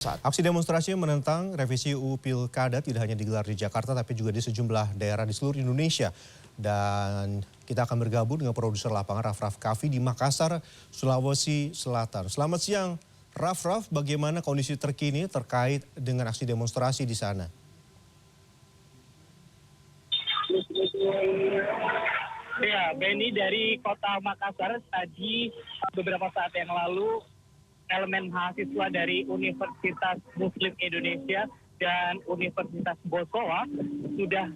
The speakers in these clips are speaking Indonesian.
Saat aksi demonstrasi menentang revisi UU Pilkada tidak hanya digelar di Jakarta tapi juga di sejumlah daerah di seluruh Indonesia. Dan kita akan bergabung dengan produser lapangan Raff Kaffi di Makassar, Sulawesi Selatan. Selamat siang Raff, bagaimana kondisi terkini terkait dengan aksi demonstrasi di sana? Ya, Benny, dari kota Makassar tadi beberapa saat yang lalu elemen mahasiswa dari Universitas Muslim Indonesia dan Universitas Bosowa sudah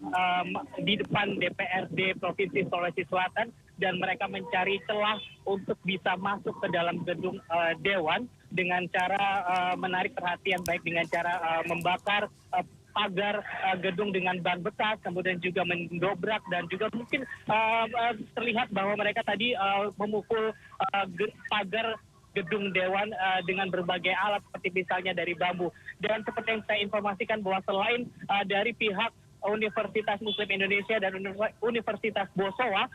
di depan DPRD Provinsi Sulawesi Selatan dan mereka mencari celah untuk bisa masuk ke dalam gedung Dewan dengan cara menarik perhatian, baik dengan cara membakar pagar gedung dengan ban bekas, kemudian juga mendobrak dan juga mungkin terlihat bahwa mereka tadi memukul pagar gedung Dewan dengan berbagai alat seperti misalnya dari bambu. Dan seperti yang saya informasikan bahwa selain dari pihak Universitas Muslim Indonesia dan Universitas Bosowa,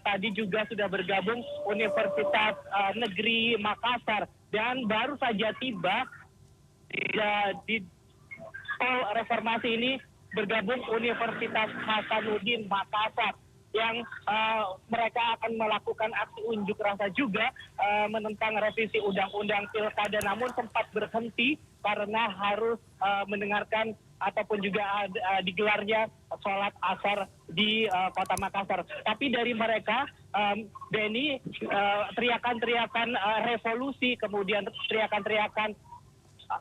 tadi juga sudah bergabung Universitas Negeri Makassar dan baru saja tiba di Tol Reformasi ini bergabung Universitas Hasanuddin Makassar yang mereka akan melakukan aksi unjuk rasa juga menentang revisi Undang-Undang Pilkada, namun sempat berhenti karena harus mendengarkan ataupun juga digelarnya sholat asar di kota Makassar. Tapi dari mereka, Benny, teriakan-teriakan revolusi, kemudian teriakan-teriakan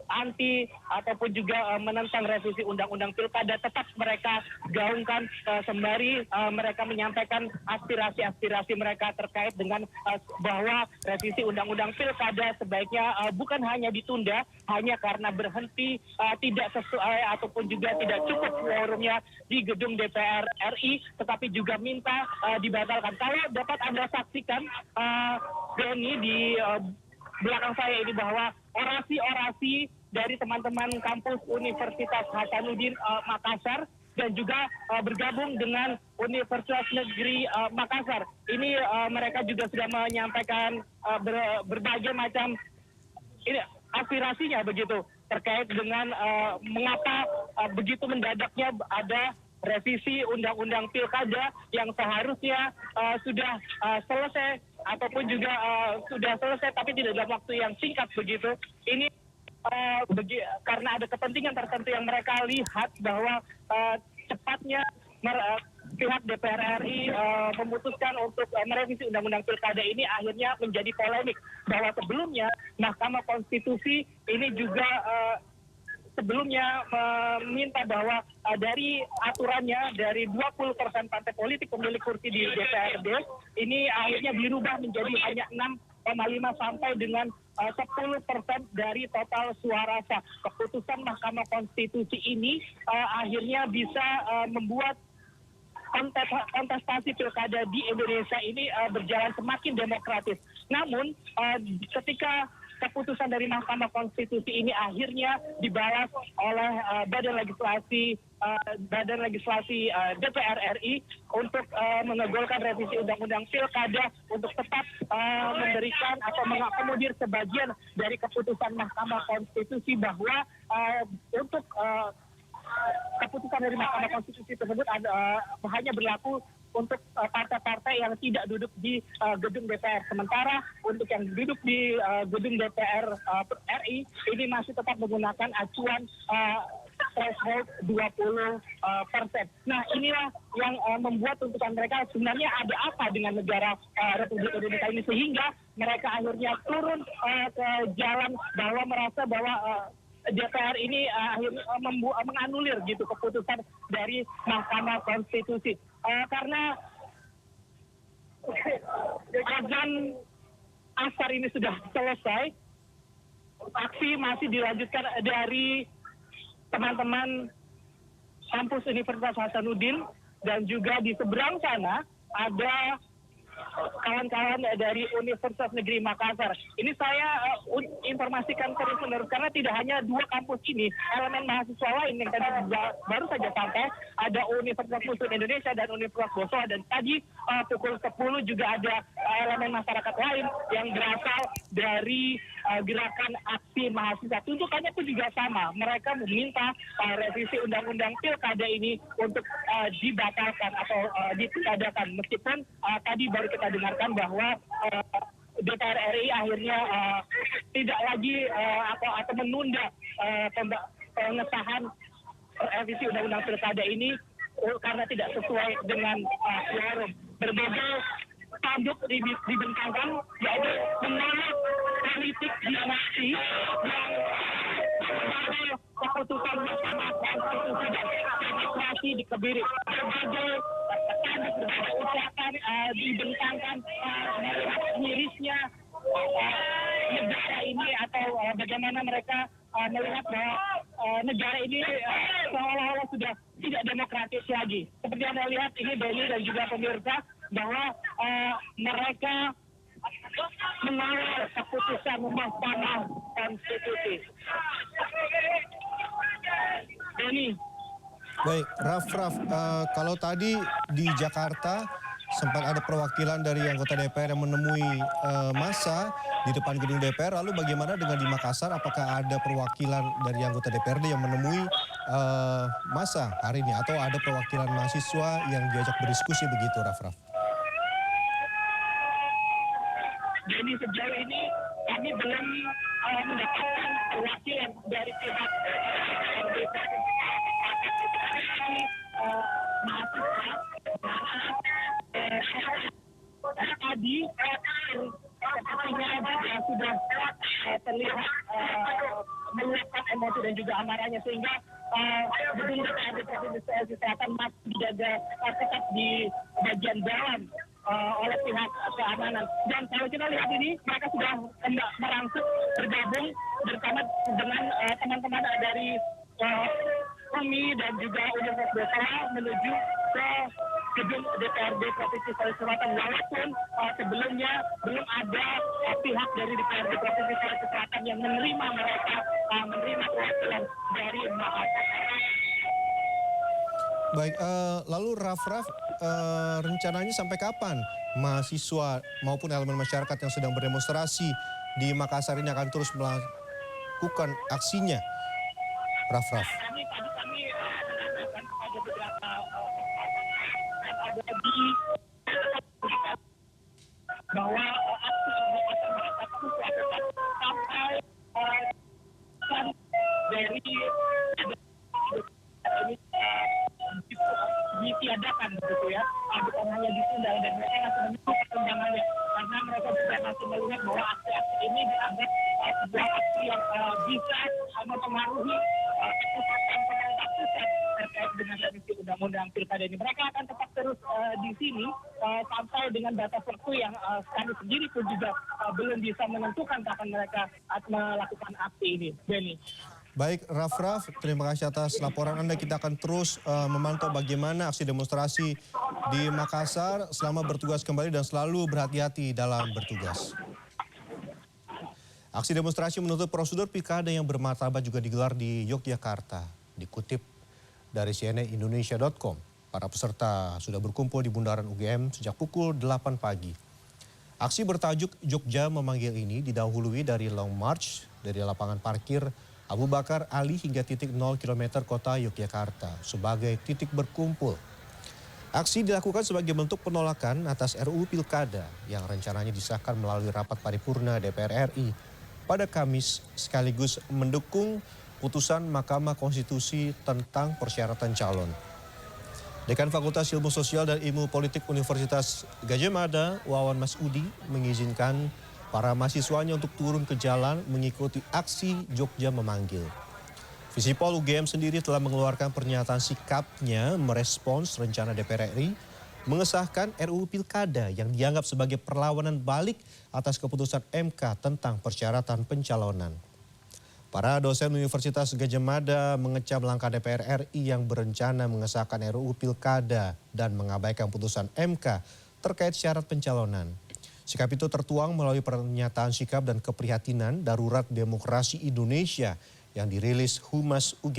anti ataupun juga menentang revisi Undang-Undang Pilkada tetap mereka gaungkan sembari mereka menyampaikan aspirasi-aspirasi mereka terkait dengan bahwa revisi Undang-Undang Pilkada sebaiknya bukan hanya ditunda hanya karena berhenti tidak sesuai ataupun juga tidak cukup quorumnya di gedung DPR RI, tetapi juga minta dibatalkan. Kalau dapat Anda saksikan Benny di belakang saya ini bahwa orasi-orasi dari teman-teman kampus Universitas Hasanuddin Makassar dan juga bergabung dengan Universitas Negeri Makassar. Ini mereka juga sudah menyampaikan berbagai macam aspirasinya begitu terkait dengan mengapa begitu mendadaknya ada revisi Undang-Undang Pilkada yang seharusnya sudah selesai ataupun juga sudah selesai tapi tidak dalam waktu yang singkat begitu. Ini karena ada kepentingan tertentu yang mereka lihat bahwa cepatnya pihak DPR RI memutuskan untuk merevisi Undang-Undang Pilkada ini akhirnya menjadi polemik bahwa sebelumnya Mahkamah Konstitusi ini juga sebelumnya meminta bahwa dari aturannya dari 20% partai politik pemilik kursi di DPRD ini akhirnya dirubah menjadi hanya 6,5 sampai dengan 10% dari total suara sah. Keputusan Mahkamah Konstitusi ini akhirnya bisa membuat kontestasi pilkada di Indonesia ini berjalan semakin demokratis. Namun ketika keputusan dari Mahkamah Konstitusi ini akhirnya dibalas oleh Badan Legislasi DPR RI untuk mengegolkan revisi Undang-Undang Pilkada untuk tetap memberikan atau mengakomodir sebagian dari keputusan Mahkamah Konstitusi bahwa untuk keputusan dari Mahkamah Konstitusi tersebut hanya berlaku untuk partai-partai yang tidak duduk di gedung DPR. Sementara untuk yang duduk di gedung DPR RI ini masih tetap menggunakan acuan threshold 20%. Nah, inilah yang membuat tuntutan mereka sebenarnya ada apa dengan negara Republik Indonesia ini sehingga mereka akhirnya turun ke jalan bahwa merasa bahwa DPR ini akhirnya menganulir gitu keputusan dari Mahkamah Konstitusi. Karena azan asar ini sudah selesai, aksi masih dilanjutkan dari teman-teman kampus Universitas Hasanuddin dan juga di seberang sana ada kawan-kawan dari Universitas Negeri Makassar. Ini saya informasikan terus-menerus karena tidak hanya dua kampus ini, elemen mahasiswa lain yang tadi baru saja sampai, ada Universitas Muslim Indonesia dan Universitas Bosowa, dan tadi pukul 10 juga ada elemen masyarakat lain yang berasal dari gerakan aksi mahasiswa. Tuntutannya pun juga sama, mereka meminta revisi undang-undang pilkada ini untuk dibatalkan atau ditiadakan. Meskipun tadi baru kita dengarkan bahwa DPR RI akhirnya tidak lagi atau menunda pengesahan revisi undang-undang pilkada ini karena tidak sesuai dengan quorum. Berbagai tanduk dibentangkan, yaitu menolak politik dinasti yang keputusan Mahkamah Konstitusi dan demokrasi dikebiri. Berbagai tanduk ucapan dibentangkan melihat mirisnya negara ini atau bagaimana mereka melihat bahwa negara ini seolah-olah sudah tidak demokratis lagi. Seperti Anda lihat ini Benny dan juga pemirsa bahwa mereka mengawal keputusan Mahkamah Konstitusi. Benny. Baik, Raff, kalau tadi di Jakarta sempat ada perwakilan dari anggota DPR yang menemui massa di depan gedung DPR. Lalu bagaimana dengan di Makassar? Apakah ada perwakilan dari anggota DPRD yang menemui massa hari ini? Atau ada perwakilan mahasiswa yang diajak berdiskusi begitu, Raff? Jadi sejauh ini kami belum mendapatkan perwakilan dari pihak mahasiswa. Tadi sepertinya sudah terlihat meluapkan emosi dan juga amarahnya, sehingga gedung DPRD Provinsi Sulawesi Selatan masih dijaga ketat di bagian dalam oleh pihak keamanan. Dan kalau kita lihat ini, mereka sudah hendak merangsek bergabung bersama dengan teman-teman dari UMI dan juga Universitas Bosowa menuju ke gedung DPRD Provinsi Sulawesi Selatan, walaupun sebelumnya belum ada pihak dari DPRD Provinsi Sulawesi Selatan yang menerima mereka, menerima perwakilan dari Makassar. Baik, lalu Raff, rencananya sampai kapan mahasiswa maupun elemen masyarakat yang sedang berdemonstrasi di Makassar ini akan terus melakukan aksinya, Raff? Kami menanyakan kepada beberapa yang ada di bahwa aksi ini akan mereka terus lakukan sampai dari ini ditiadakan begitu ya, bukan hanya ditunda, dan mereka masih menunggu perkembangannya karena mereka juga masih melihat bahwa aksi-aksi ini dianggap sebuah aksi yang bisa mempengaruhi keputusan pemerintah pusat terkait dengan revisi undang-undang pilkada ini. Mereka akan tetap terus di sini sampai dengan batas waktu yang kami sendiri pun juga belum bisa menentukan kapan mereka melakukan aksi ini. Benny. Baik, Raff, terima kasih atas laporan Anda. Kita akan terus memantau bagaimana aksi demonstrasi di Makassar. Selama bertugas kembali dan selalu berhati-hati dalam bertugas. Aksi demonstrasi menuntut prosedur pilkada yang bermartabat juga digelar di Yogyakarta. Dikutip dari cnnindonesia.com, para peserta sudah berkumpul di bundaran UGM sejak pukul 8 pagi. Aksi bertajuk Jogja Memanggil ini didahului dari long march dari lapangan parkir Abu Bakar Ali hingga titik 0 km kota Yogyakarta sebagai titik berkumpul. Aksi dilakukan sebagai bentuk penolakan atas RUU Pilkada yang rencananya disahkan melalui rapat paripurna DPR RI pada Kamis, sekaligus mendukung putusan Mahkamah Konstitusi tentang persyaratan calon. Dekan Fakultas Ilmu Sosial dan Ilmu Politik Universitas Gadjah Mada, Wawan Masudi, mengizinkan para mahasiswanya untuk turun ke jalan mengikuti aksi Jogja Memanggil. Visipol UGM sendiri telah mengeluarkan pernyataan sikapnya merespons rencana DPR RI mengesahkan RUU Pilkada yang dianggap sebagai perlawanan balik atas keputusan MK tentang persyaratan pencalonan. Para dosen Universitas Gadjah Mada mengecam langkah DPR RI yang berencana mengesahkan RUU Pilkada dan mengabaikan putusan MK terkait syarat pencalonan. Sikap itu tertuang melalui pernyataan sikap dan keprihatinan Darurat Demokrasi Indonesia yang dirilis Humas UGM.